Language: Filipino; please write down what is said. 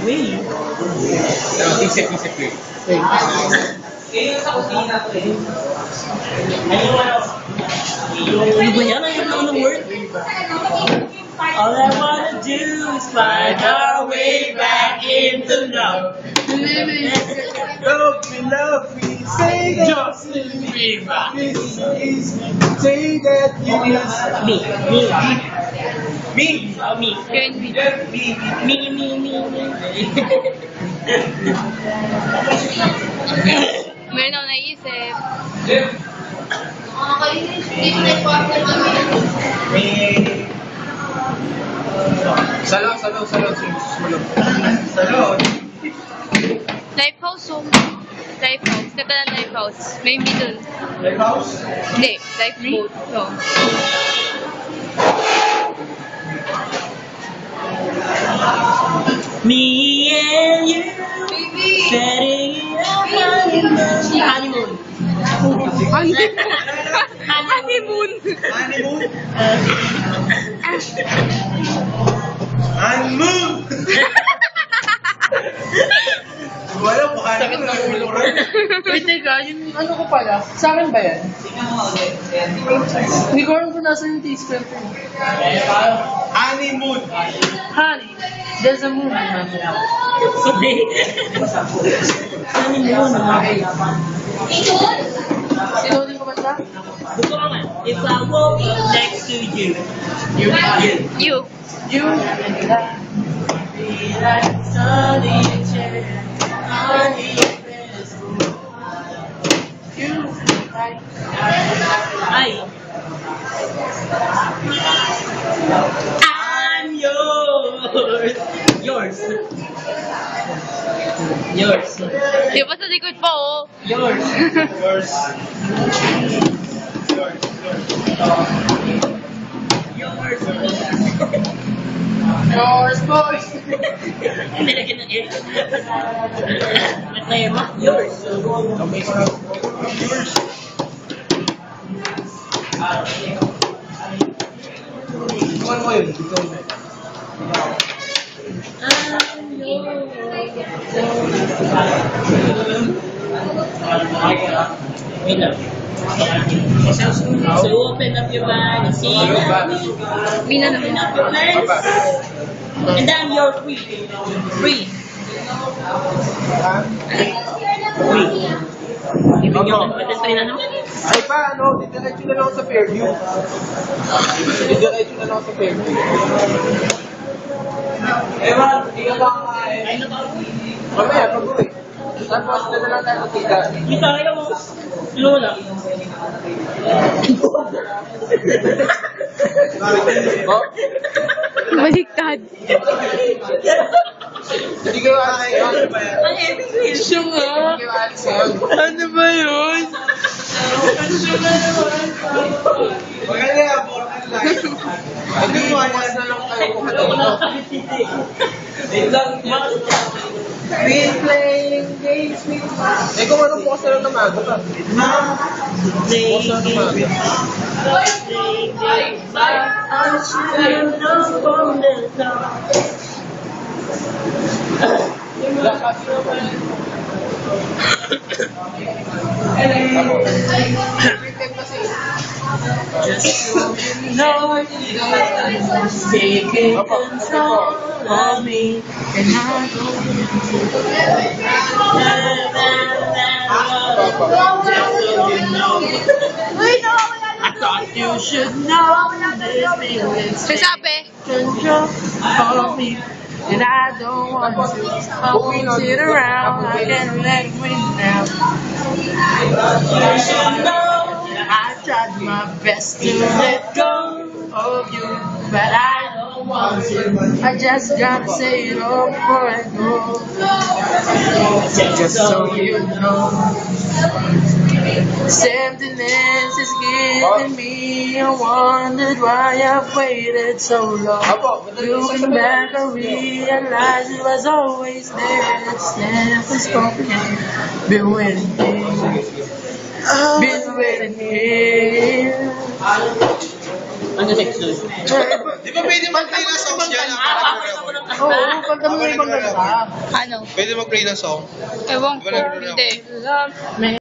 way. Isip ko. Ano ba yan? Ayaw na ng word? All I wanna do is find our way back into love. Love me, say that Justin Bieber. say that you miss Me. me. Oh, me. Me. Meron ako naisip. Salon. Salon. Life house, oh. Life house. Kata ng life house. May middle. Live house? Hindi. Life boat. Oh. Me and you. Setting it up honeymoon. Honeymoon. Honeymoon! Wala po, sakit na ulo ko. Wait, teka, yung ano ko pala, sa akin ba yan? Hindi ko alam kung nasa yung taste ko. Honeymoon! Honey, there's a movie, man. Honeymoon. Sinodin ko ba siya? Gusto ko nga. If I walk next to you. You. You and I. Be like sunny chair. Honey, You and I. Ay. I'm yours. Yours. Di ba sa likod pa, oh? Yours. Yours, boys. Nilagyan ng air. Matay mo. Yours. Ano mo yun? Wait lang. So open up your mind and see Mina open naman. up your hands. And then you're free. Free. Ibig yung nagpatentry na naman. Ay pa, didiretso na lang ako sa Fairview. Ewan, hindi ka ba Ay, nakaw. mamaya, pag-uwi. Tapos na lang tayo magkita. Kita kayo mo. Lola. Oh? Baliktad. Hindi kayo alis ngayon. Ang epic wheel. Siya nga. Hindi kayo alis ngayon. Ano ba yun? Magaling ang border line. Hindi mo alis na lang kayo kung ano. Wait lang. We're playing games with us. Eh kung ano po kasi lang naman. Just so you know, taking control of me, and I I thought you should know this feeling Sasabi. control of me, and I don't want to. I won't sit around. I can't let it win now. You should know. I tried my best to let go of you, but I don't want to. I just gotta say it all before I go. Just so you know, this emptiness is giving me. I wondered why I've waited so long. Looking back, I realized it was always there. It's never spoken. Been waiting here. Been waiting here. Ano section? Di ba pwede mag-play ng songs yan? Oo, pag ano ibang ganda. Ano? Pwede mag-play ng song? Ewan ko, Wala, wala. hindi.